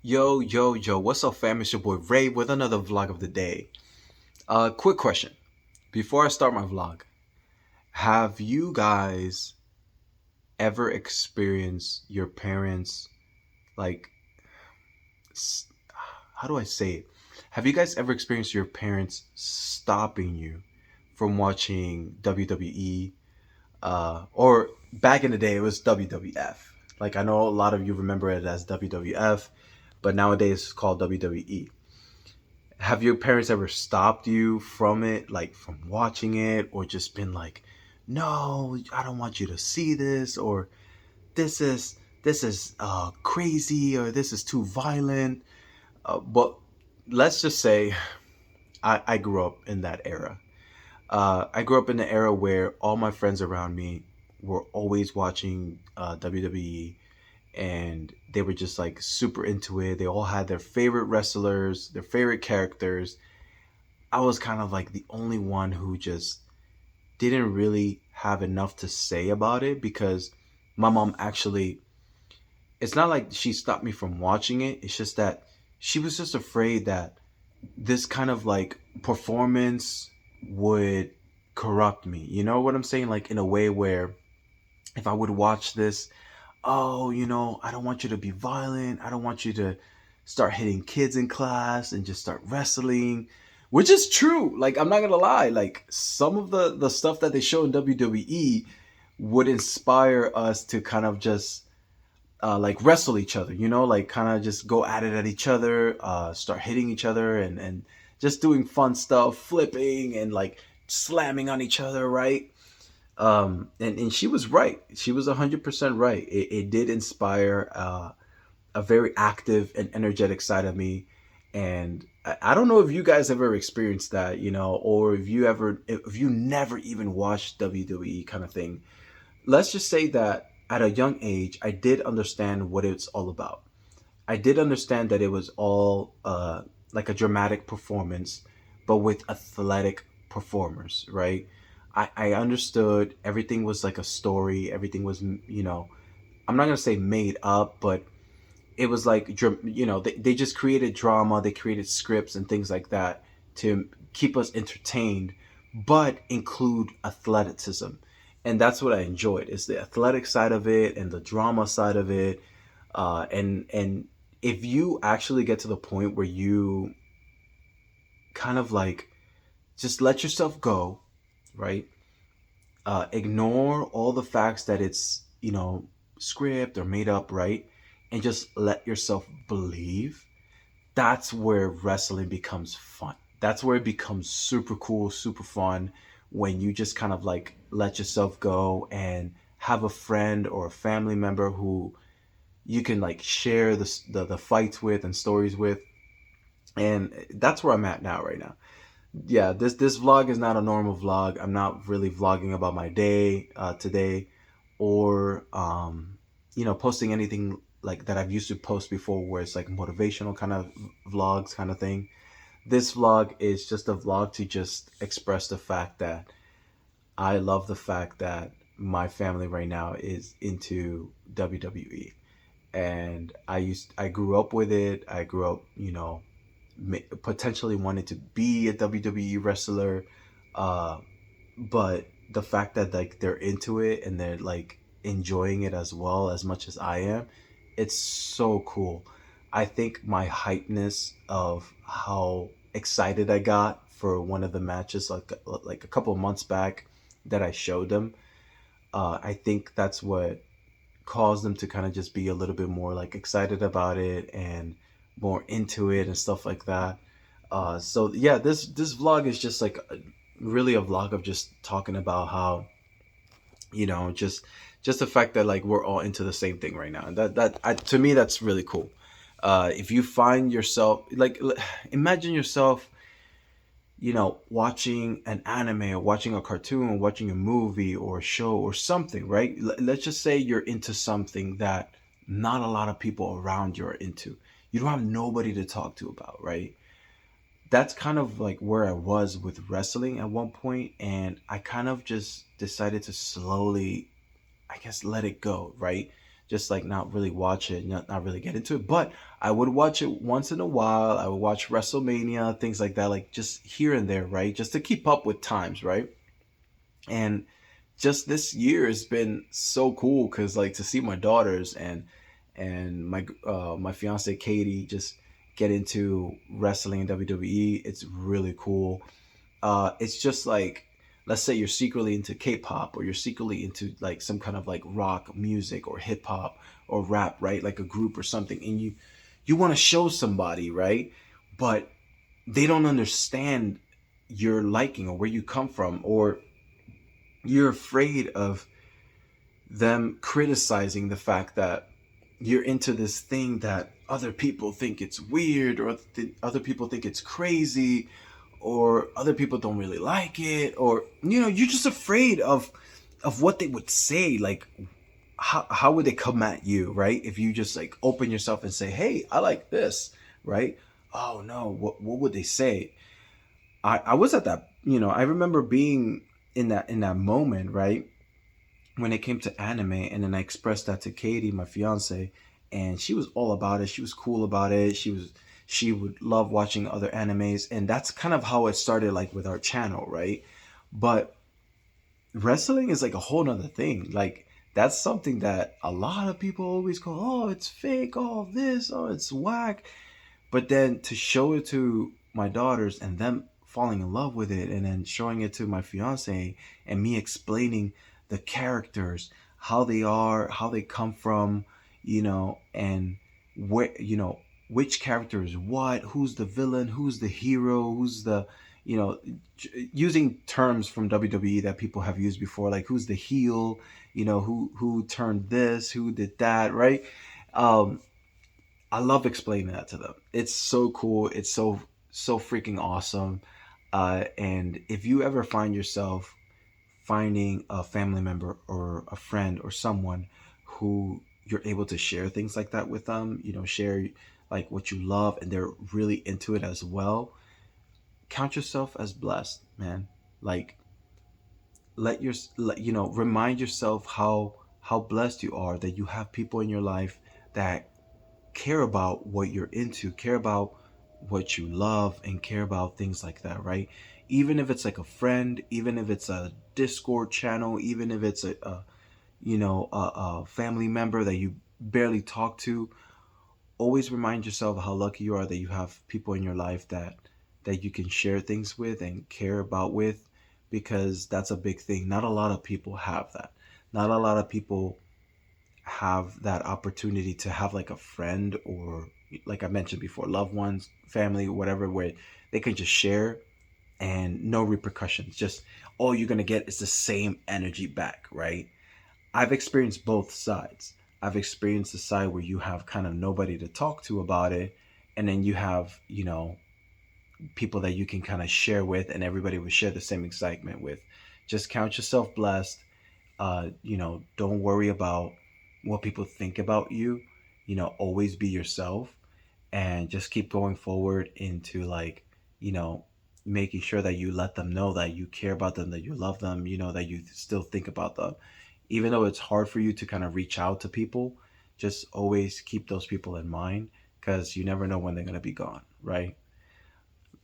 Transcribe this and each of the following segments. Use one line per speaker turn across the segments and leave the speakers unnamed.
Yo, what's up, fam? It's your boy Ray with another vlog of the day. Quick question. Before I start my vlog, have you guys ever experienced your parents, like, s- how do I say it? Have you guys ever experienced your parents stopping you from watching WWE? Or back in the day, it was WWF. Like, I know a lot of you remember it as WWF, but nowadays it's called WWE. Have your parents ever stopped you from it, like from watching it, or just been like, no, I don't want you to see this, or this is crazy, or this is too violent? But let's just say I grew up in that era. I grew up in the era where all my friends around me were always watching WWE, and they were just like super into it. They all had their favorite wrestlers, their favorite characters. I was kind of like the only one who just didn't really have enough to say about it, because my mom actually, it's not like she stopped me from watching it. It's just that she was just afraid that this kind of like performance would corrupt me. You know what I'm saying? Like, in a way where if I would watch this, oh, I don't want you to be violent. I don't want you to start hitting kids in class and just start wrestling, which is true. Like, I'm not gonna lie. Like, some of the stuff that they show in WWE would inspire us to kind of just like wrestle each other. Like, kind of just go at it at each other, start hitting each other, and just doing fun stuff, flipping and like slamming on each other, right? And she was right. She was 100% right. It did inspire a very active and energetic side of me. And I don't know if you guys ever experienced that, or if you never even watched WWE kind of thing. Let's just say that at a young age, I did understand what it's all about. I did understand that it was all like a dramatic performance, but with athletic performers, right? I understood everything was like a story. Everything was, I'm not going to say made up, but it was like, they just created drama. They created scripts and things like that to keep us entertained, but include athleticism. And that's what I enjoyed, is the athletic side of it and the drama side of it. And if you actually get to the point where you kind of like just let yourself go, right? Ignore all the facts that it's, script or made up, right? And just let yourself believe. That's where wrestling becomes fun. That's where it becomes super cool, super fun, when you just kind of like let yourself go and have a friend or a family member who you can like share the fights with and stories with. And that's where I'm at now, right now. Yeah, this vlog is not a normal vlog. I'm not really vlogging about my day today, or posting anything like that I've used to post before, where it's like motivational kind of vlogs kind of thing. This vlog is just a vlog to just express the fact that I love the fact that my family right now is into WWE. And I grew up with it. I grew up, potentially wanted to be a WWE wrestler, uh, but the fact that like they're into it and they're like enjoying it as well as much as I am, it's so cool. I think my hypeness of how excited I got for one of the matches, like a couple of months back, that I showed them, I think that's what caused them to kind of just be a little bit more like excited about it and more into it and stuff like that. So yeah, this vlog is just like really a vlog of just talking about how, just the fact that like we're all into the same thing right now, and to me that's really cool. If you find yourself like, imagine yourself, watching an anime or watching a cartoon or watching a movie or a show or something, right? Let's just say you're into something that not a lot of people around you are into. You don't have nobody to talk to about, right? That's kind of like where I was with wrestling at one point, and I kind of just decided to slowly, I guess, let it go, right? just like not really watch it, not really get into it. But I would watch it once in a while. I would watch WrestleMania, things like that, like just here and there, right? Just to keep up with times, right? And just this year has been so cool because like to see my daughters and my fiance Katie just get into wrestling in WWE, it's really cool. It's just like, let's say you're secretly into K-pop, or you're secretly into like some kind of like rock music or hip hop or rap, right? Like a group or something, and you want to show somebody, right? But they don't understand your liking or where you come from, or you're afraid of them criticizing the fact that you're into this thing that other people think it's weird, or other people think it's crazy, or other people don't really like it, or you're just afraid of what they would say. Like, how would they come at you, right? If you just like open yourself and say, hey, I like this, right? Oh no, what would they say? I was at that, I remember being in that moment, right, when it came to anime, and then I expressed that to Katie, my fiance, and she was all about it. She was cool about it. She would love watching other animes, and that's kind of how it started, like with our channel, right? But wrestling is like a whole nother thing. Like, that's something that a lot of people always go, oh, it's fake, oh this, oh it's whack. But then to show it to my daughters and them falling in love with it, and then showing it to my fiance and me explaining the characters, how they are, how they come from, and where, which character is what, who's the villain, who's the hero, who's the, you know, using terms from WWE that people have used before, like who's the heel, who turned this, who did that, right? Um, I love explaining that to them. It's so cool. It's so freaking awesome. And if you ever find yourself finding a family member or a friend or someone who you're able to share things like that with them, share like what you love, and they're really into it as well, count yourself as blessed, man. Like, remind yourself how blessed you are that you have people in your life that care about what you're into, care about what you love, and care about things like that, right? Even if it's like a friend, even if it's a Discord channel, even if it's a family member that you barely talk to, always remind yourself how lucky you are that you have people in your life that you can share things with and care about with, because that's a big thing. Not a lot of people have that. Not a lot of people have that opportunity to have like a friend, or like I mentioned before, loved ones, family, whatever, where they can just share and no repercussions. Just all you're gonna get is the same energy back, right? I've experienced both sides. I've experienced the side where you have kind of nobody to talk to about it, and then you have, people that you can kind of share with, and everybody will share the same excitement with. Just count yourself blessed. Don't worry about what people think about you. Always be yourself, and just keep going forward into, like, you know making sure that you let them know that you care about them, that you love them, that you still think about them, even though it's hard for you to kind of reach out to people. Just always keep those people in mind, because you never know when they're going to be gone, right?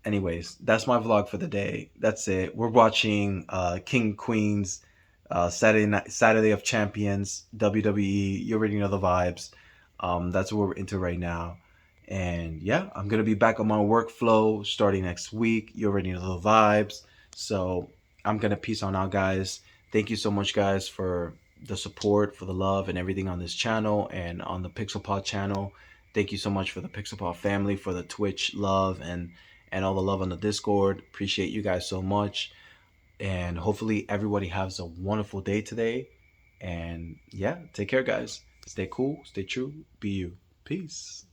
Anyways, that's my vlog for the day. That's it. We're watching King Queens, Saturday of Champions, WWE. You already know the vibes. That's what we're into right now. And yeah, I'm gonna be back on my workflow starting next week. You already know the vibes. So I'm gonna peace on out, guys. Thank you so much, guys, for the support, for the love, and everything on this channel and on the PixelPod channel. Thank you so much for the PixelPod family, for the Twitch love, and all the love on the Discord. Appreciate you guys so much. And hopefully everybody has a wonderful day today. And yeah, take care, guys. Stay cool, stay true, be you. Peace.